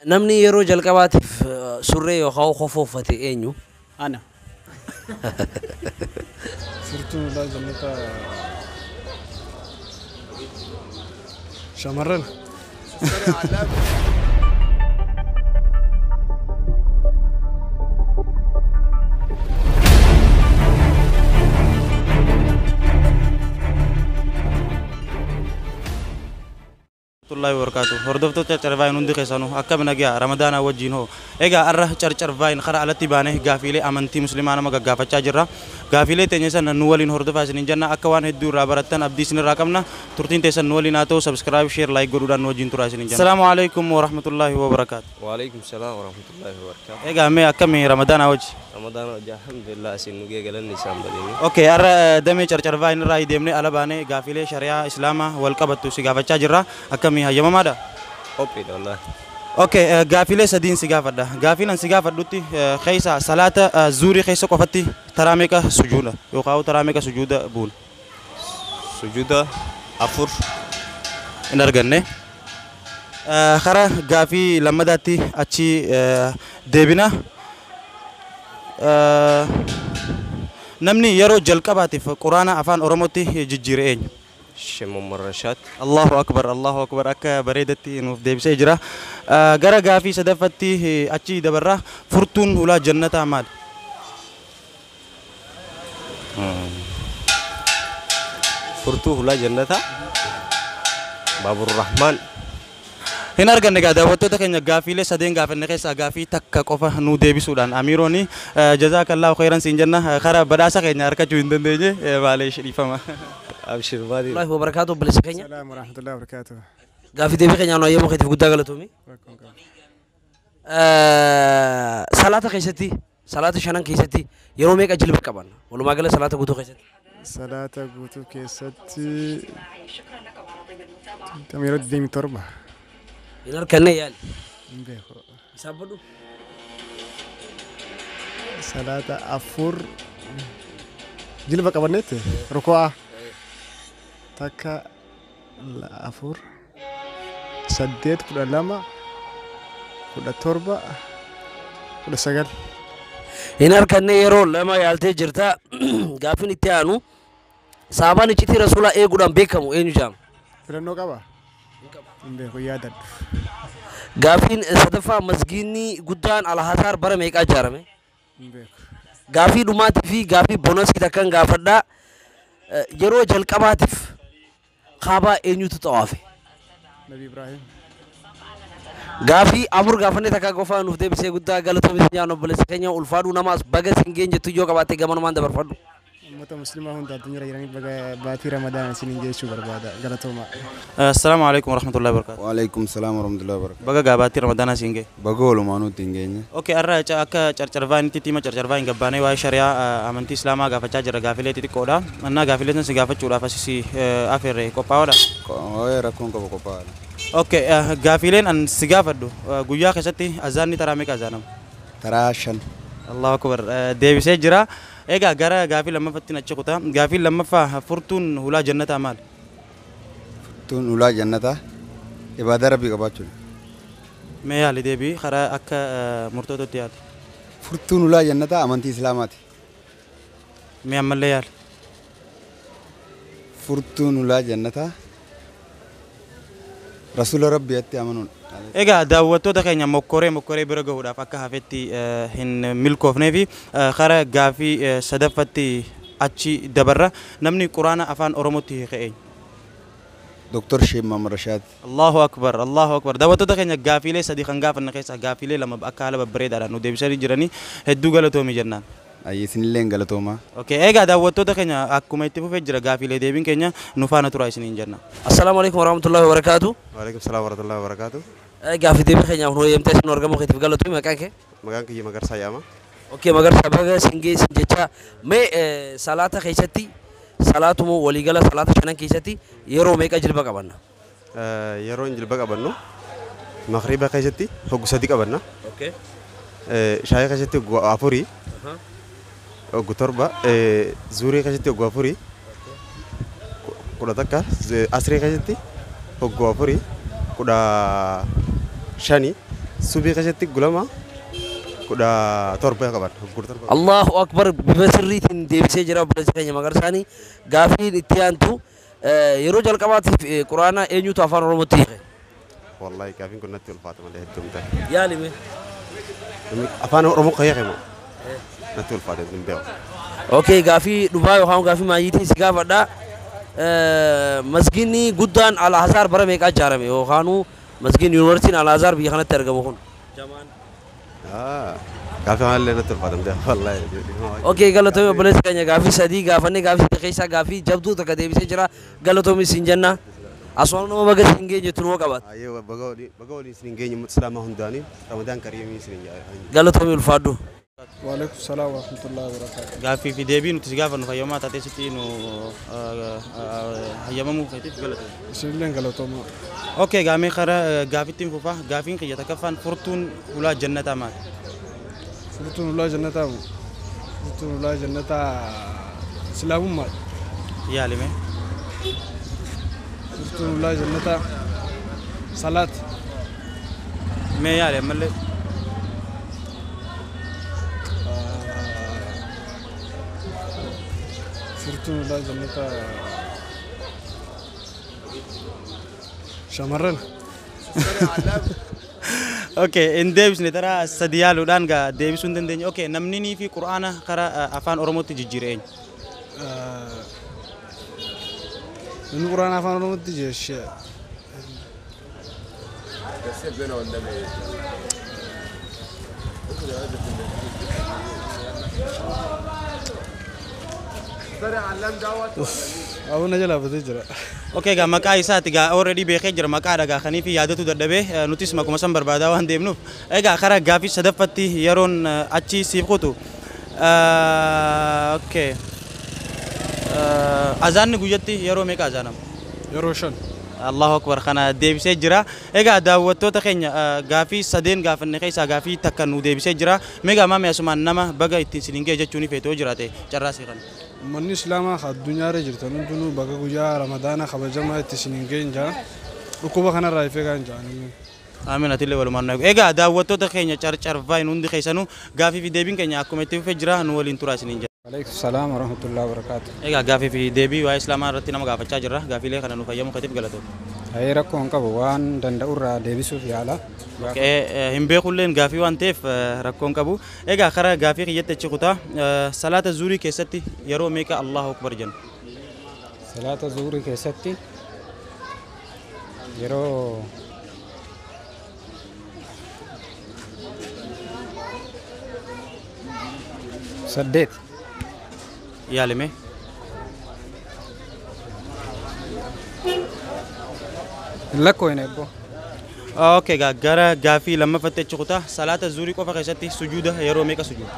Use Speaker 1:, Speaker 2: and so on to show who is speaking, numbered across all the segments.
Speaker 1: namni yeroo jalqabaatiif surree yookaan kofoofate eenyu?
Speaker 2: أنا صرت لازم نتا شمرنا
Speaker 3: الله وبركاته هردفتو چرچرواين هندي خسانو اكم نگيا رمضان وجينو ايغا اره چرچرواين خرا علتي بانه غافيله امنتي مسلمان ما غافچا جرا غافيله تنيسن نولين هردفاسن جنا اكوان هدو رابرتن ابدي سن راقمنا ترتين تيسن نوليناتو سبسكرايب شير لايك غودان نوجين تراسن جنا السلام عليكم ورحمه الله وبركاته
Speaker 4: وعليكم السلام ورحمه الله وبركاته
Speaker 3: ايغا مي اكم رمضان وجي
Speaker 4: رمضان وجه الحمد لله سنوغي غلن نسام بديني
Speaker 3: اوكي ار دمي چرچرواين راي ديمني على بانه غافيله شريعه اسلام والقبتو سي غافچا جرا اكم يما مادا
Speaker 4: اوبي والله
Speaker 3: اوكي غافيله سدين سيغافدا غافينا سيغافدوتي خيسا صلاه زوري خيسا قفتي تراميكا سجودا يوقاو تراميكا سجودا بول
Speaker 4: سجودا افور
Speaker 3: انرغنه خرا غافي لمداتي اچي ديبنا نمني يرو جلقباتي قرآن افان اوروموتي ججيرين
Speaker 4: شم مرشات
Speaker 3: الله اكبر الله اكبر اك بريدتي نوف ديبس اجرا غرا غافي سدفتي اچي دبرا فرتون ولا جنة مال
Speaker 4: فرتو ولا جنة باب الرحمن
Speaker 3: هنا رجعنا قاعد وقت تكين غافي له سدين غافي نكيس غافي تك كوفا نو ديبي سودان أميروني جزاك الله خيرا سينجنا خرا بداسا كين أركا جويندن ديجي بالي شريفة ما
Speaker 4: أبشر بادي
Speaker 1: الله وبركاته بلسكينيا
Speaker 2: السلام ورحمة الله وبركاته
Speaker 1: غافي ديبي كينيا نو يوم خيت فقدا غلطومي صلاة كيستي صلاة شنان كيستي يروميك أجل بكبان ولو ما قال صلاة قوتو كيستي
Speaker 2: صلاة قوتو كيستي تمير الدين تربة
Speaker 1: ينار كنّي يال
Speaker 2: بيخو
Speaker 1: يسابدو
Speaker 2: صلاة أفور جيل بقى بنيت ركوع تكا أفور سديت كل لما كل تربة كل سجل
Speaker 1: ينار كنّي يرول لما يالتي جرتا غافي نتيانو ساباني چيتي رسولا اي قدام بيكمو اي نجام
Speaker 2: فلنو كبا بيخو يادد
Speaker 1: غافين صدفة مسجيني قدان على هزار برميك أجارمه
Speaker 2: بيخو
Speaker 1: غافي دوماتي في غافي بونس كده كان غافدا يرو جل كباتف خابا إنيو تطوافي
Speaker 2: نبي إبراهيم
Speaker 1: غافي أمور غافني تكا غوفا نفدي بسي قدا غلطو بسنجانو بلس كنيا ألفادو نماز بغا سنجين جتو جو كباتي غمان مان دبر فادو
Speaker 2: متى مسلمة هون تدنيا رجعني بقى باتي رمضان سنين جيشو بربادا غلطوما
Speaker 3: السلام عليكم ورحمة الله وبركاته
Speaker 5: وعليكم السلام ورحمة الله وبركاته
Speaker 3: بقى غاباتي رمضان سينجي
Speaker 5: بقولوا ما نوتينجيني
Speaker 3: اوكي ارا اكا چرچرواين تيما چرچرواين غباني واي شريعه امنتي اسلاما غافچا جرا غافيله تي كودا انا غافيله سن غافچودا فاسي افيري كوباودا
Speaker 5: اوه راكون كوباودا
Speaker 3: اوكي غافيلين ان سيغافدو غويا خشتي اذاني تراميك اذانم
Speaker 5: تراشن
Speaker 3: الله اكبر ديبي سجرا ايغا غرا غافي لما فتنا تشكوتا غافي لما فا فرتون ولا جنة مال
Speaker 5: تون ولا جنة عبادة ربي قباچول
Speaker 3: ميال ديبي خرا اك مرتدو تيال
Speaker 5: فرتون ولا جنة امانتي اسلاماتي
Speaker 3: مي عمليال
Speaker 5: فرتون ولا جنة رسول ربي اتي امنون
Speaker 3: ايغا داوتو تكينيا مكوري برغو دا فكا هافتي هن ملكوف نيفي خرا غافي صدفتي اچي دبره نمني قران افان اوروموتي خي
Speaker 5: دكتور شيم محمد رشاد
Speaker 3: الله اكبر الله اكبر داوتو تكينيا غافي لي صديقان غافن نخيسا غافي لي لما باكاله ببريد على نو ديبسري جراني هدو غلطو مي جنان
Speaker 5: اي سنلين غلطوما
Speaker 3: اوكي ايغا داوتو تكينيا اكوما يتفو فجر غافي لي ديبين كينيا نوفانا تراي سنين جنان
Speaker 1: السلام عليكم ورحمة الله وبركاته
Speaker 4: وعليكم السلام ورحمة الله وبركاته
Speaker 1: غافي ديبي خينيا هو يمتاز نورغمو خيت فغلطو مكانك
Speaker 4: مكانك يي مغر ساياما
Speaker 1: اوكي مگر سبغا سنجي سنجچا مي صلاة خيستي صلاة مو وليغلا صلاة شنان كيستي يرو ميك اجل بقبنا
Speaker 4: يرو انجل بقبنو مغرب خيستي حق صديق قبنا
Speaker 1: اوكي
Speaker 4: شاي خيستي غافوري غتربا زوري خيستي غافوري كودا تكا اسري خيستي غافوري كودا شاني subii keessatti gulama kudha torba qaban gurguruu torba.
Speaker 1: Allahu akbar bifa sirriitiin deebisee jira obboleessa keenya Magarsaanii gaafiin itti aantu yeroo jalqabaatiif quraana eenyutu afaan oromootti hiike?
Speaker 4: Wallahi gaafiin kun natti ulfaata malee hedduu miti.
Speaker 1: Yaalime.
Speaker 4: Afaan oromoo kan hiike moo natti ulfaata hin beeku.
Speaker 1: Okay, gaafii dhumaa yookaan gaafii maayitii si gaafadha. Masgiinni guddaan Al-Azhar bara meeqa ijaarame yookaan masgiin yuunivarsiitiin Al-Azhar biyya kanatti argamu kun?
Speaker 4: Gaafii malee natti ulfaata miti wallahi.
Speaker 1: Okay, galatoomii obboleessa keenya gaafii sadii gaafannee gaafii keessaa gaafii jabduu takka deebisee jira galatoomii siin jenna. Aswaan nama baga siin geenye tunoo qabaat.
Speaker 4: Ayyee baga waliin siin geenye islaamaa hundaanii Ramadaan kariimii siin
Speaker 1: galatoomii ulfaadhu.
Speaker 2: Waalaikum salaam wa rahmatullahi wa barakatuh.
Speaker 3: Gaaffii fi deebii nuti si gaafannu fayyamaa taatee sitti nu hayyamamuu feetiif galatoomii.
Speaker 2: Isinilleen galatooma.
Speaker 3: Okay, gaamee kara gaafittiin fufa gaafiin kiyya takkaffaan furtuun ulaa jannataa maali?
Speaker 2: Furtuun ulaa jannataa moo? Furtuun ulaa jannataa islaamummaa.
Speaker 3: Yaalime.
Speaker 2: Furtuun ulaa jannataa salaat.
Speaker 3: Mee yaale ammallee.
Speaker 2: Furtuun ulaa jannataa shamarran.
Speaker 3: Okay, in deebisne tara sadii yaaluudhaan gaa deebisuu hin dandeenye. Okay, namni nii fi quraana karaa afaan oromootti jijjiire eenyu?
Speaker 2: Inni quraana afaan oromootti jeeshee. Abuna jala batee jira.
Speaker 3: Okay, gaa maqaa isaati gaa already beekee jira maqaa dhagaa kanii fi yaadatu dadhabee nutis makuma san barbaadaa waan deemnuuf. Egaa karaa gaafii sadaffatti yeroon achi siif kutu. Okay. Azaanni guyyatti yeroo meeqa azaanama?
Speaker 2: Yeroo 5.
Speaker 3: Allahu akbar kana deebisee jira. Egaa daawwattoota keenya gaafii sadeen gaafanne keessaa gaafii takka nu deebisee jira. Meeqa maamee asumaan nama baga ittiin silingee jechuun feetoo jiraate carraasii kana.
Speaker 2: Manni islaamaa addunyaa irra jirtan hundinuu baga guyyaa ramadaana kabajamaa itti silingee jira. Dhukkuba kanarraa ifee kan jiraanidha.
Speaker 3: Amiin atillee walumaan naagu. Egaa daawwattoota keenya carcarvaa hundi keessanuu gaafii fi deebiin keenya akkuma itti fufee jira nu waliin turaa isiniin jira.
Speaker 2: Waalaikum salaam wa rahmatullahi wa barakatuh.
Speaker 3: Egaa gaafii fi deebii waa'ee islaamaa irratti nama gaafachaa jirra. Gaafiilee kana nu fayyamuu katiif galatoomna.
Speaker 2: Hayee rakkoo hin qabu waan danda'urraa deebisuuf yaala.
Speaker 3: Hin beekulleen gaafii waan ta'eef rakkoo hin qabu. Egaa karaa gaafii kiyyatti achi kutaa salaata zuurii keessatti yeroo meeqa Allahu akbar jennu?
Speaker 2: Salaata zuurii keessatti yeroo saddeet.
Speaker 3: Yaalime.
Speaker 2: Lakkoo hin eebbo.
Speaker 3: Okay, gara gaafii lammaffatti achi kutaa salaata zuurii qofa keessatti sujuuda yeroo meeqa sujuuda?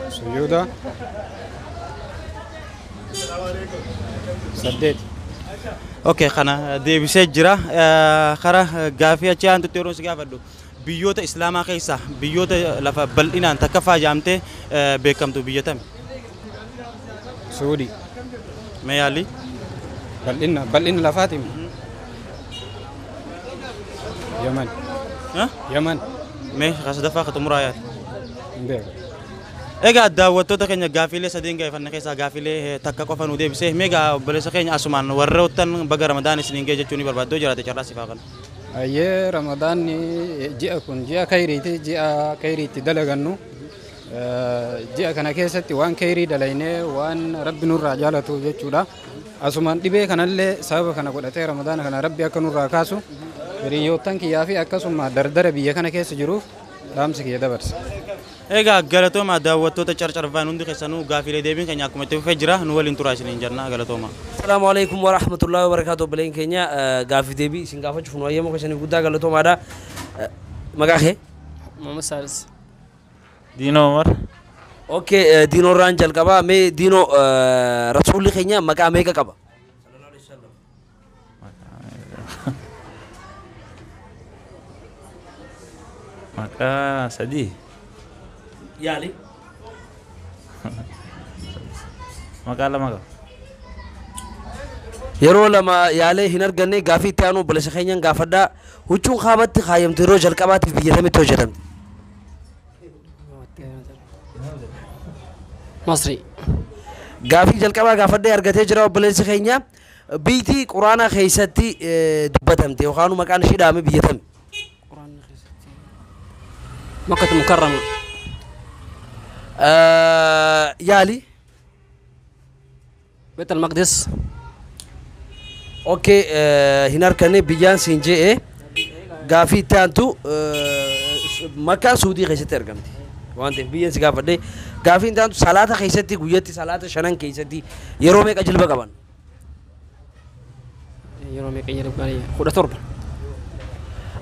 Speaker 2: Sujuuda saddeet.
Speaker 3: Okay, kana deebisee jira. Karaa gaafii achi aantutti yeroo si gaafadhu biyyoota islaamaa keessaa biyyoota lafa bal'inaan takka faajaamtee beekamtu biyya tami?
Speaker 2: Suudii.
Speaker 3: Mee yaalli?
Speaker 2: Bal'ina lafaatiin. Yaman. Yaman.
Speaker 3: Mee kasadaffaa ka xumuraa yaali?
Speaker 2: Hin beeku.
Speaker 3: Egaa daawwattoota keenya gaafiilee sadeen gaafanne keessaa gaafiilee takka qofa nu deebisee meegaa obboleessa keenya asumaan warroottan baga ramadaan isiniin gee jechuun barbaaddoo jiraate carraa sifaa kana.
Speaker 2: Ayyee ramadaanni ji'a kun ji'a kayriiti ji'a kayriitti dalagannu ji'a kana keessatti waan kayrii dalaynee waan rabbi nurraa jaalatu jechuudha. Asumaan dhibee kanallee sababa kana godhatee ramadaana kana rabbi akka nurraa kaasu hiriyoottan kiyyaa fi akkasuma dardara biyya kana keessa jiruuf dhaamsi kiyya dabarsa.
Speaker 3: Egaa galatooma daawwattoota carcarvaan hundi keessanuu gaafiilee deebiin keenya akkuma itti fufee jira nu waliin turaa isiniin jenna galatooma.
Speaker 1: Assalaamu alaykum wa rahmatullahi wa barakatuh obboleen keenya gaafii deebii isin gaafachuuf nu ayyamoo keessaniif guddaa galatoomaadha. Maqaa kee?
Speaker 6: Muhammad Salis.
Speaker 3: Diinoo Umar.
Speaker 1: Okay, Diinoo irraan jalqabaa mee Diinoo rasuulli keenya maqaa meeqa qaba?
Speaker 6: Maqaa sadii.
Speaker 1: Yaali?
Speaker 6: Maqaa lama qaba.
Speaker 1: yeroo lama yaalee hin arganne gaafii itti aanu obboleessa keenyan gaafadhaa huccuun kaabatti kaayamte yeroo jalqabaatiif biyya kamitti hojjetamte
Speaker 7: مصري
Speaker 1: gaafii jalqabaa gaafadhee argatee jira obboleessi keenya biitii quraana keessatti dubbatamte yookaan maqaan ishii dhaame biyya tami
Speaker 7: مكة المكرمة
Speaker 1: yaali
Speaker 7: بيت المقدس
Speaker 1: اوكي hin arganne biyyaan siin je'e gaafii itti aantu makkaa suudii keessatti argamti waan ta'eef biyyaan si gaafadhe gaafii itti aantu salaata keessatti guyyatti salaata shanan keessatti yeroo meeqa jilba qaban
Speaker 7: يوم يقير بقالي خد تربة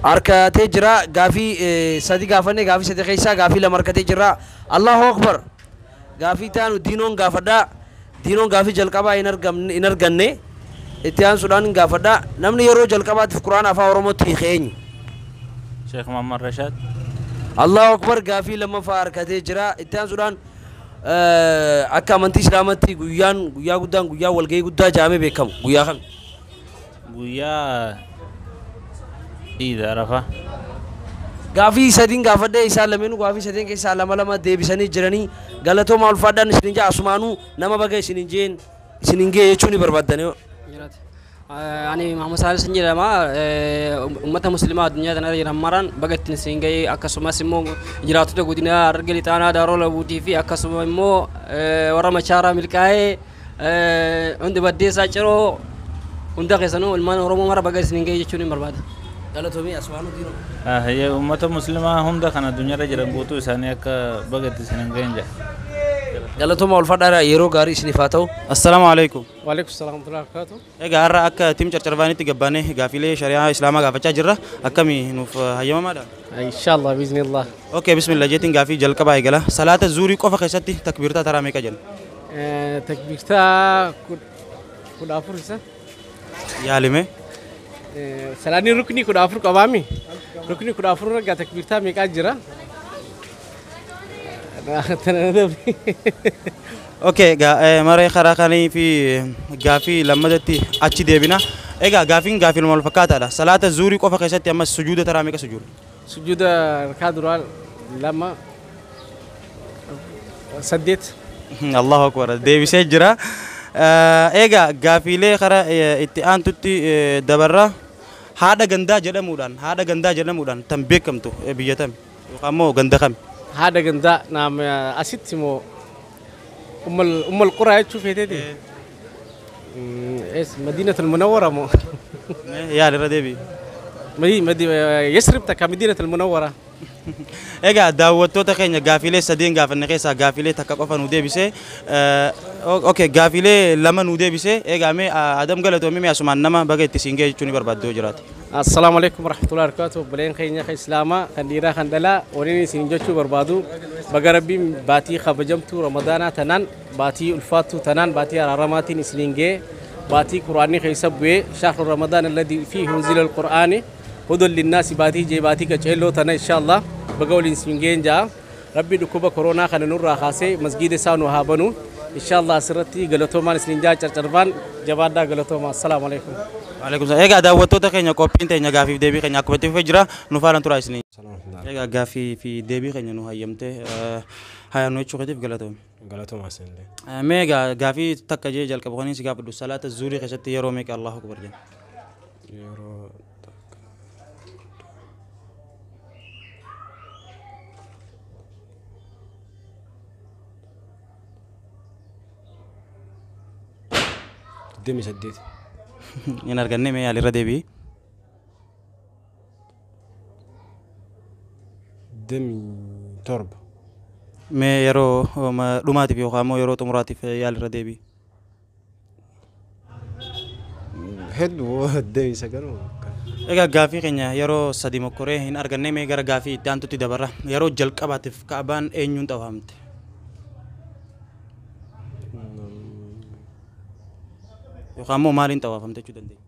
Speaker 1: arkatee jira gaafii sadi gaafanne gaafii sadi keessaa gaafii lama arkatee jira allahu akbar gaafii itti aanu diinoon gaafadhaa diinoon gaafii jalqabaa hin arganne itti aansuudhaan gaafadhaa namni yeroo jalqabaatiif quraana afaan oromootti hiike eenyu
Speaker 6: شيخ محمد رشاد
Speaker 1: allahu akbar gaafii lammaffaa arkatee jira itti aansuudhaan akka amantii islaamatti guyyaa guddaan guyyaa walgahii guddaa jaamee beekamu guyyaa kam
Speaker 6: ويا إذا رفع
Speaker 1: gaafii sadiin gaafadhee isaan lameenuu gaafii sadeen keessaa lama deebisanii jiranii galatooma ulfaadhaan isinin jaa asumaanuu nama baga isinin gee jechuun ni barbaaddan
Speaker 7: يعني محمد صالح سنجي لما أمة مسلمة الدنيا تنادي رمضان بقت نسينجي أكسوما سمو جراتو تقولنا رجلي تانا دارو لبودي في أكسوما مو ورا مشارة ملكاي عند بدي ساجرو عند كيسانو المان ورمو مرة بقت نسينجي يجوني برباد
Speaker 1: galatoomii asumaanuu diinoo
Speaker 6: هي أمة مسلمة هم ده كان الدنيا رجل بوتو ثانية كبقت سنين
Speaker 1: galatooma ulfaadhaa yeroo gaarii isiniif haa ta'u
Speaker 3: assalaamu alaykum
Speaker 2: وعليكم السلام ورحمة الله وبركاته.
Speaker 3: egaa har'a akka tim carcarvaanitti gabbaanee gaafilee shari'aa islaamaa gaafachaa jirra akkami nuuf hayyamamaadha
Speaker 2: إن شاء الله بإذن الله.
Speaker 3: okay bismillah jeetiin gaafii jalqabaa eegala salaata zuurii qofa keessatti takbiirtaa taraa meeqa jenna
Speaker 2: تكبيرتا كل أفرسة.
Speaker 3: yaalime
Speaker 2: سلاني ركني كل أفر قوامي. ركني كل أفر رجع تكبيرتا ميك أجرا.
Speaker 3: okay maree karaa kanii fi gaafii lammadatti achi deebina egaa gaafiin gaafii wal fakkaataadha salaata zuurii qofa keessatti ammas sujuuda taraa meeqa sujuuda
Speaker 2: سجود ركادرال لما سديت.
Speaker 3: allahu akbar deebisee jira egaa gaafiilee karaa itti aantutti dabarra haadha gandaa jedhamuudhaan tan beekamtu biyya tami yookaan immoo ganda kami
Speaker 2: هذا جندا نعم أسيتمو أم القرى تشوف هذي. إيش مدينة المنورة مو.
Speaker 3: yaali irra deebi
Speaker 2: يسرب تك مدينة المنورة.
Speaker 3: egaa daawwattoota keenya gaafilee sadeen gaafanne keessaa gaafilee takka qofa nu deebisee okay gaafilee lama nu deebisee egaa mee adam galatoomii mee asumaan nama baga itti siin ga'e jechuun ni barbaaddoo jiraate
Speaker 2: السلام عليكم ورحمة الله وبركاته. بلين خينا خي إسلاما خنديرا خندلا وريني سنجوتشو بربادو بقربي باتي خبجمتو رمضان تنان باتي الفاتو تنان باتي رماتي نسلينجي باتي قرآني خي سبوي شهر رمضان الذي فيه انزل القرآن هدى للناس باتي جي باتي كجيلو تنا إن شاء الله بقول نسلينجين جا ربي دكوبا كورونا خلنا نور راخاسي مسجد سانو هابنو إن شاء الله سرتي قلتوما نسلينجا چرچربان جوادا قلتوما السلام عليكم.
Speaker 3: waalaikum salaam egaa daawwattoota keenya qophiin teenya gaafii fi deebii keenya akkuma itti fufee jira nu faana turaa isinii egaa gaafii fi deebii keenya nu hayyamtee hayaannu jechuu keetiif galatoome
Speaker 4: galatooma isinillee
Speaker 3: mee egaa gaafii takka jee jalqaba kanii si gaafadhu salaata zuurii keessatti yeroo meeqa allahu akbar jenna
Speaker 4: yeroo demi saddeet
Speaker 3: hin arganne mee yaalirra deebii
Speaker 4: demi torba
Speaker 3: mee yeroo dhumaatiif yookaan immoo yeroo xumuraatiif yaalirra deebii
Speaker 4: hedduu demi sagal
Speaker 3: egaa gaafii keenya yeroo sadi mokkoree hin arganne mee gara gaafii itti aantutti dabarra yeroo jalqabaatiif kaabaan eenyuun xawaamte yookaan immoo maaliin xawaafamte jechuu dandeenya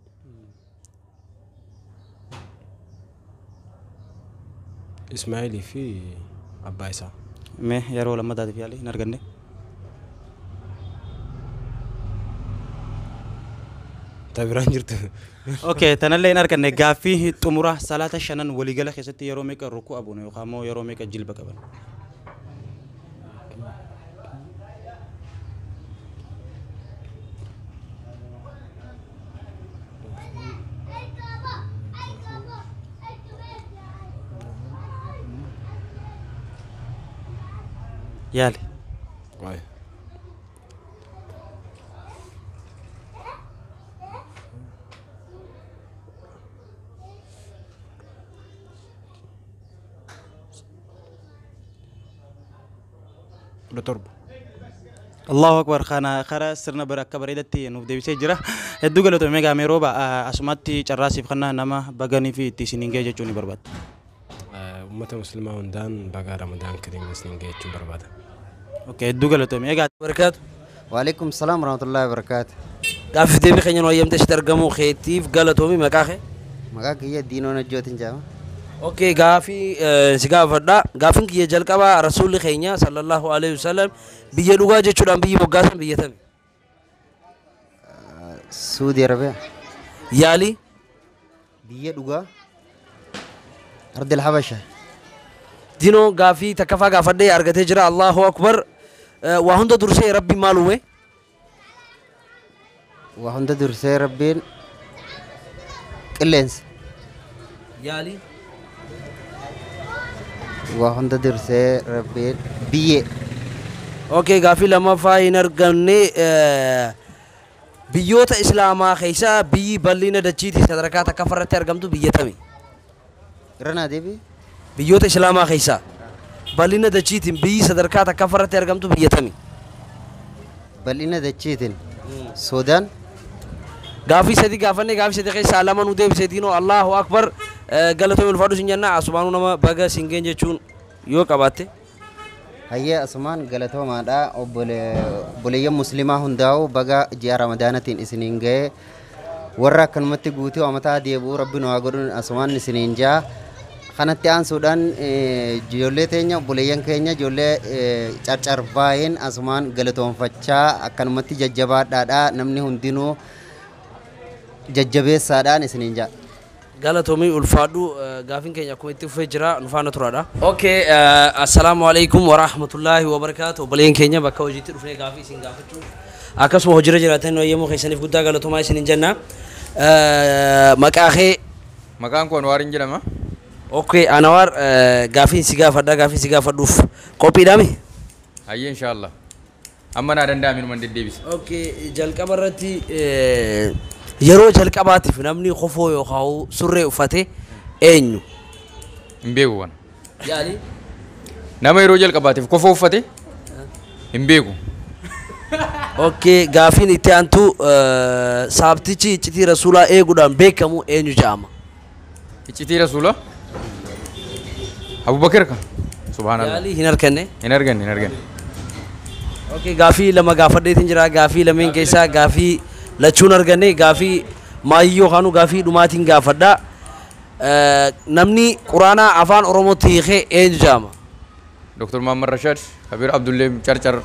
Speaker 4: ismaa'ilii fi abbaa isaa
Speaker 3: mee yeroo lammataatiif yaali hin arganne
Speaker 4: Tabiraan jirtu.
Speaker 3: Okay, tanallee hin arganne gaaffii xumura salaata shanan waliigala keessatti yeroo meeqa rukuu abuun yookaan immoo yeroo meeqa jilba qaban? Yaali.
Speaker 4: Waay. Torba.
Speaker 3: Allahu akbar khana khara sirna barakka bareedatti nuuf deebisee jira. Hedduu galatoomee gaamee rooba asumatti carraasiif kannaa nama baganii fi itti isiniin ga'e jechuun ni barbaada.
Speaker 4: Ummata muslimaa hundaan baga Ramadaan kariim isiniin ga'e jechuun barbaada.
Speaker 3: Okay, hedduu galatoomee egaa
Speaker 1: barakaatu.
Speaker 8: وعليكم السلام ورحمة الله وبركاته.
Speaker 1: Gaaffii deebii keenya nuu ayyamtee sitti argamu keetiif galatoomii maqaa kee.
Speaker 8: مقاك هي الدين ونجوتين جاوا.
Speaker 1: Okay, gaaffii si gaafadha. Gaaffiin kiyya jalqabaa rasuulli keenya sallallahu alaihi wasallam biyya dhugaa jechuudhaan biyyi moggaasan biyya tami.
Speaker 8: سعودي عربية.
Speaker 1: Yaali.
Speaker 8: بيا دوغا. أرض الحبشة.
Speaker 1: Dinoo gaaffii takkafaa gaafadhee argatee jira. Allahu akbar. Waa hunda dursee rabbi maal uume?
Speaker 8: وهند درسي ربين. كلينس.
Speaker 1: Yaali.
Speaker 8: وهند درسي ربين. بيا.
Speaker 1: Okay, gaaffii lammaffaa hin arganne biyyoota islaamaa keessaa biyyi bal'ina dachiitii sadarkaa takkafarratti argamtu biyya tami.
Speaker 8: رنا ديبي.
Speaker 1: Biyyoota islaamaa keessaa bal'ina dachiitiin biyyi sadarkaa takkafarratti argamtu biyya tami.
Speaker 8: بلينا دتشيتين. السودان.
Speaker 1: Gaaffii sadii gaafanne gaaffii sadii keessaa lama nu deebisee diinoo Allahu akbar galatoomii ulfaadhu sin jenna asumaanuu nama baga singeen jechuun yoo qabaatte.
Speaker 8: هيا أسمان قالتوا ما دا بولي مسلمة هنداو بقى جاء رمضانتين إسنين جاي ورا كلمة قوتي ومتى ديبو ربنا وقولون أسمان إسنين جا خانت تيان سودان جولة تينيا بوليان كينيا جولة چار فاين أسمان قالتوا فتشا كلمة ججبات دا نمني هندينو ججبه سادان إسنين جا
Speaker 1: Galatoomii ulfaadhu gaafiin keenya akkuma itti fufee jira nufaana turaadha. Okay, assalaamu alaikum wa rahmatullahi wa barakaatu. Obboleen keenya bakka hojiitti dhufnee gaaffii isin gaafachuu akkasuma hojiirra jiraatan eeyyamuu keessaniif guddaa galatoomaa isinin jenna. Maqaa kee
Speaker 9: Maqaan koo Anwaar jedhama.
Speaker 1: Okay, Anwaar gaafiin si gaafadha gaafiin si gaafadhuuf qophiidhaami?
Speaker 9: Hayyee inshallah. Amma naa danda'ame numan deddeebisa.
Speaker 1: Okay, jalqaba irratti yeroo jalqabaatiif namni kofoo yookaan surree uffate eenyu?
Speaker 9: Hin beeku kana.
Speaker 1: Yaali?
Speaker 9: Nama yeroo jalqabaatiif kofoo uffate hin beeku.
Speaker 1: Okay, gaafiin itti aantu saabtichi iccitii rasuulaa eeguudhaan beekamu eenyu jedhama?
Speaker 9: Iccitii rasuulaa? Abubakar kan. Subhanallah.
Speaker 1: Yaali hin arganne?
Speaker 9: Hin arganne hin arganne.
Speaker 1: Okay, gaafii lama gaafadheetiin jira gaafii lameen keessaa gaafii lachuun arganne gaafii maayyii yookaan gaafii dhumaatiin gaafadha. Namni quraanaa afaan oromootti hiikee eenyu jedhama?
Speaker 9: Dr. Muhammad Rashad, Kabir Abdullee Carcar.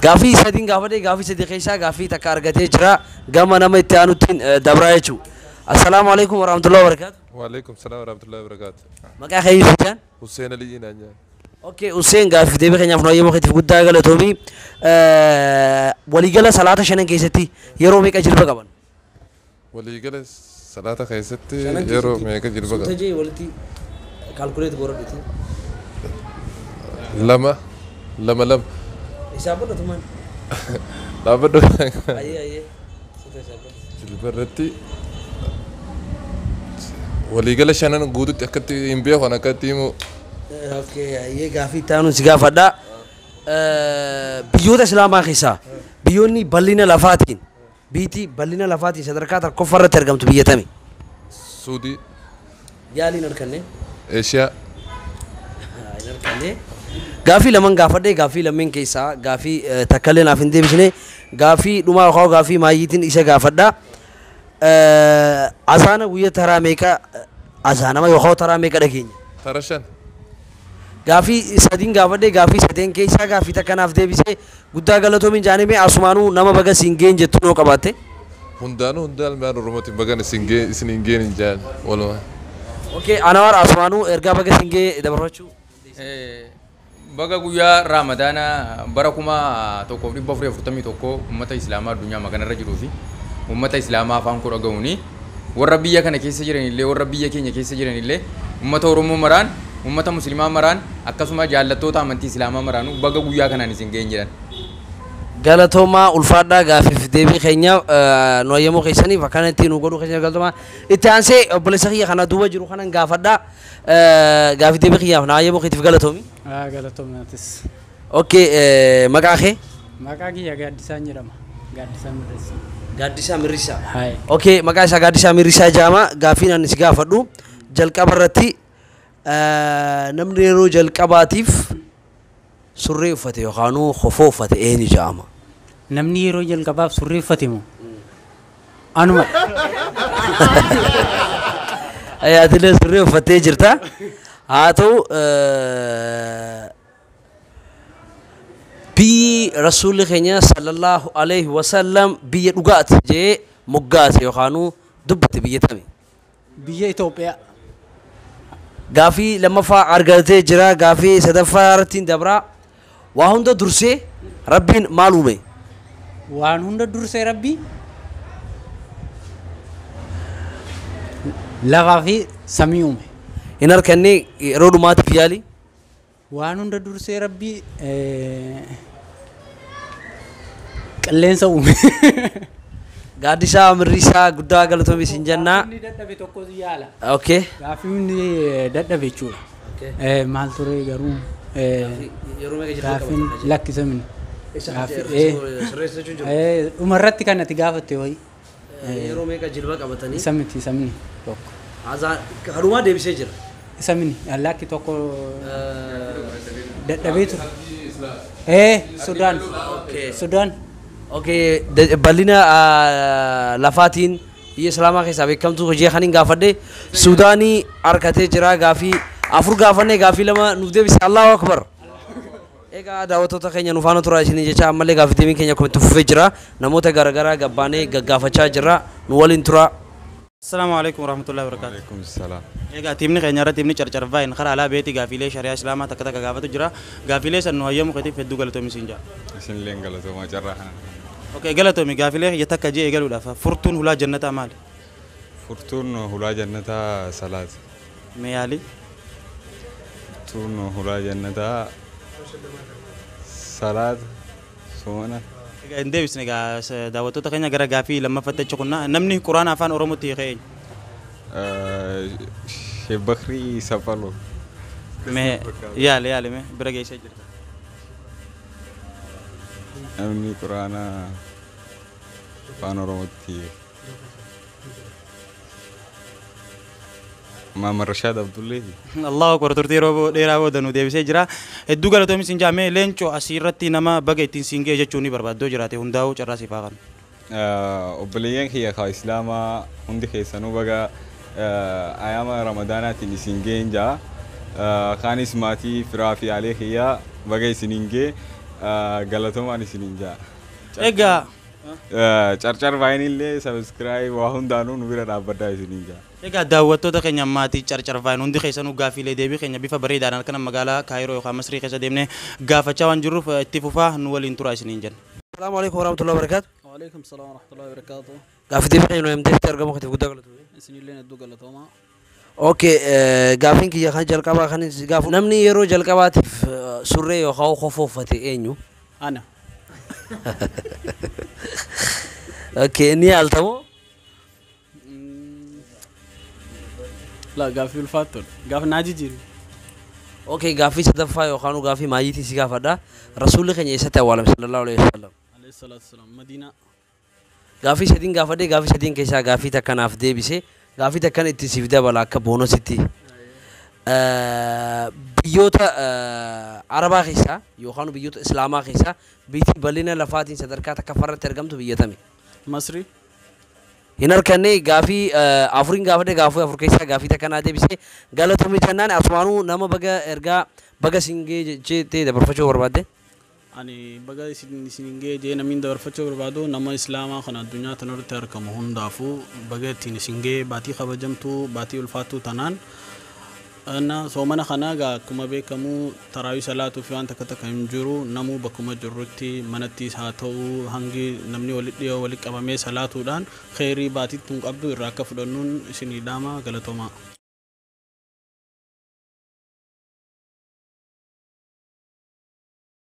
Speaker 1: Gaafii sadiin gaafadhe gaafii sadii keessaa gaafii takka argatee jira gama nama itti aanuttiin dabraa jechuudha. Assalaamu alaikum warahmatullahi wabarakatuh.
Speaker 10: وعليكم السلام ورحمة الله وبركاته.
Speaker 1: Maqaa kee Yusuf jaan?
Speaker 10: حسين علي نانيا.
Speaker 1: Okay, Hussein gaafii deebii keenyaaf nu eeyyamuu keetiif guddaa galatoomii. Waliigala salaata shanan keessatti yeroo meeqa jilba qaban?
Speaker 10: وليقل صلاة خيستي يرو ميكا جلبا.
Speaker 1: Tajee walitti kaalkuleet godhadhuti.
Speaker 10: لما لما
Speaker 1: Isaabota tumaan.
Speaker 10: لا بدو.
Speaker 1: Ayyee.
Speaker 10: جلبا رتي. وليقل شانن قودو تكتي ينبيه وانا كتيمو.
Speaker 1: Okay, ayyee gaafii taanu si gaafadha. Biyyoota islaamaa keessaa biyyoonni bal'ina lafaatiin biitii bal'ina lafaatiin sadarkaa tokkoffaarratti argamtu biyya tami?
Speaker 10: سودي.
Speaker 1: Yaaliin arganne?
Speaker 10: إيشيا.
Speaker 1: Hin arganne. Gaafii lamaan gaafadhe gaafii lameen keessaa gaafii takkallee naaf hin deebisne gaafii dhumaa yookaan gaafii maayyiitiin isa gaafadha. Azaana guyyaa taraa meeqa azaanama yookaan taraa meeqa dhageenya?
Speaker 10: ترشان.
Speaker 1: Gaafii sadiin gaafadhe gaafii sadeen keessaa gaafii takka naaf deebisee guddaa galatoomiin jaanimee asumaanuu nama baga singeen jettu noo qabaatte.
Speaker 10: hundanu hundal ma rumati bagan isingeen injal wala
Speaker 1: okay anawar asmanu erga baga singe dabarfachu
Speaker 9: baga guyyaa raamadaana bara kuma tokkoof dhibba afurii afurtamii tokko ummata islaamaa addunyaa maganarra jiruu fi ummata islaamaa afaan kudha ga'uuni warra biyya kana keessa jiranillee warra biyya keenya keessa jiranillee ummata oromoo maraan ummata muslimaa maraan akkasuma jaallattoota amantii islaamaa maraanu baga guyyaa kanaan isin ga'een jedhan.
Speaker 1: galatoomaa ulfaadhaa gaafiif deebii keenya nu ayyamoo keessaniif akkana ittiin nu godhuu keenya galatoomaa itti aansee obboleessa kiyya kana duuba jiru kanan gaafadhaa gaafi deebii kiyyaaf na ayyamoo keetiif galatoomi.
Speaker 2: Galatoomatis.
Speaker 1: Okay maqaa kee?
Speaker 2: Maqaa kiyya Gaaddisaa jedhama. Gaaddisaa Mirrisaa.
Speaker 1: Gaaddisaa Mirrisaa.
Speaker 2: Hai.
Speaker 1: Okay maqaa isaa Gaaddisaa Mirrisaa jedhama gaafiin ani si gaafadhu jalqaba irratti namni yeroo jalqabaatiif surree uffate yookaan kofoo uffate eenyu jedhama.
Speaker 2: Namni yeroo jalqabaaf surree uffate moo? Anuma.
Speaker 1: Ayaatilee surree uffatee jirta. haa ta'u biyyi rasuulli keenya sallallahu alaihi wasallam biyya dhugaati jee moggaate yookaan dubbate biyya tami.
Speaker 2: Biyya Itoophiyaa.
Speaker 1: Gaafii lammaffaa argatee jira gaafii sadaffaa irratti dabraa. Waa hunda dursee rabbiin maal uume?
Speaker 2: Waan hunda dursee rabbii lafaa fi samii uume.
Speaker 1: Hin harkanne yeroo dhumaatiif yaali?
Speaker 2: Waan hunda dursee rabbii qilleensa uume.
Speaker 1: Gaaddisaa Mirrisaa guddaa galatoomii isin jennaa.
Speaker 2: Inni dadhabe tokkos yaala.
Speaker 1: Okay.
Speaker 2: Gaafii inni dadhabe jechuudha. Maal ture garuu gaafin lakkisamin. Dhumarratti kan ati gaafatte wayi.
Speaker 1: Yeroo meeqa jilba qabatanii?
Speaker 2: Isa miti tokko.
Speaker 1: Harumaa deebisee jira.
Speaker 2: Isa mini lakki tokko dadhabee ture. Sudaan. Sudaan.
Speaker 1: Okay bal'ina lafaatiin biyya islaamaa keessaa beekamtu hojii kaniin gaafadhe Suudaanii harkatee jira gaafii afur gaafannee gaafii lama nuuf deebise Allahu Akbar. Egaa daawwattoota keenya nu faana turaa isin jecha ammallee gaafii deebiin keenya akkuma itti fufee jira namoota garaagaraa gabbaanee gaggaafachaa jirra nu waliin tura.
Speaker 3: Assalamu alaikum warahmatullahi wabarakatuh.
Speaker 10: alaikum salam
Speaker 3: Egaa tiimni keenya irratti tiimni carcarvaayin karaa alaa beeti gaafiilee shari'aa islaamaa takka takka gaafatu jira. Gaafiilee san nu hayyamu keetiif hedduu galatoomi siin jaa.
Speaker 5: isinillee galatoomaa carraa kana.
Speaker 3: Okay galatoomi gaafiilee ya takka jee eegaluudhaaf furtuun hulaa jannataa maali?
Speaker 5: Furtuun hulaa jannataa salaati.
Speaker 3: Mee yaali?
Speaker 5: Furtuun hulaa jannataa salaata soona.
Speaker 3: Egaa hin deebisne egaa daawwattoota keenya gara gaafii lammaffatti jecha kunna namni quraana afaan oromootti hiikee
Speaker 5: Sheekh Bakrii Safaloo.
Speaker 3: mee yaale mee bira geessee jirta.
Speaker 5: Namni quraana afaan oromootti Maamar Rashaad Abdulleeti.
Speaker 3: Allahu akbar turtii yeroo dheeraa booda nu deebisee jira. Hedduu galatoomi siin jaa mee leencoo asirratti nama baga ittiin siin ga'e jechuun ni barbaaddoo jiraate hundaa'uu carraa siif haa kennu.
Speaker 5: Obboleeyyan kiyya kaa islaamaa hundi keessanuu baga ayyaama ramadaanaatiin isin ga'een jaa. Kaanis maatii firaa fi aalee kiyyaa baga isiniin ga'e galatoomaan isiniin jaa.
Speaker 3: Egaa
Speaker 5: carcar vaayinillee sabiskiraayib waa hundaanuu nu bira dhaabbaddaa isiniin jaa.
Speaker 3: egaa daawwattoota keenya maatii carcarvaan hundi keessanuu gaafiilee deebii keenya bifa bareedaadhaan kana magaalaa Kaayiroo yookaan Masrii keessa deemnee gaafachaa waan jirruuf itti fufaa nu waliin turaa isiniin jenna.
Speaker 1: Assalamu alaikum warahmatullahi wabarakatuh.
Speaker 11: Wa alaikum salam warahmatullahi wabarakatuh.
Speaker 1: Gaafii deebii keenya nu himteetti argamu katiif guddaa galatoomi.
Speaker 11: Isinillee hedduu galatooma.
Speaker 1: Okay gaafiin kiyya kan jalqabaa kan gaafu namni yeroo jalqabaatiif surree yookaan kofoo uffate eenyu?
Speaker 11: Ana.
Speaker 1: Okay ni altamoo?
Speaker 11: La gaafii ulfaattu gaaf naaji jiru.
Speaker 1: Okay gaafii sadaffaa yookaan gaafii maayitii si gaafadha. Rasuulli keenya eessatti awwaalame sallallahu alaihi wasallam.
Speaker 11: Alayhi salatu wasalam Madiina.
Speaker 1: Gaafii sadiin gaafadhe gaafii sadiin keessaa gaafii takkanaaf deebise gaafii takkan itti siif dabala akka boonositti. Biyyoota Arabaa keessaa yookaan biyyoota Islaamaa keessaa biyyi bal'ina lafaatiin sadarkaa takka farratti argamtu biyya tami?
Speaker 11: Masri.
Speaker 1: Hin harkanne gaafii afuriin gaafadhe gaafii afur keessaa gaafii takkanaa deebise galatoomii jennaan asumaanuu nama baga ergaa baga singee jettee dabarfachuu barbaadde.
Speaker 11: ani baga isin geejee namni dabarfachuu barbaadu nama islaamaa kana addunyaa tanarratti argamu hundaafuu baga ittiin isin gee baatii kabajamtuu baatii ulfaattuu tanaan ana soomana kana gaa akkuma beekamu taraawii salaatuu fi waan takka hin jiru namuu bakkuma jirrutti manattis haa ta'u hangi namni walitti dhiyoo walitti qabamee salaatuudhaan khayrii baatiitti qabdu irraa akka fudhannuun isinii dhaama galatoomaa.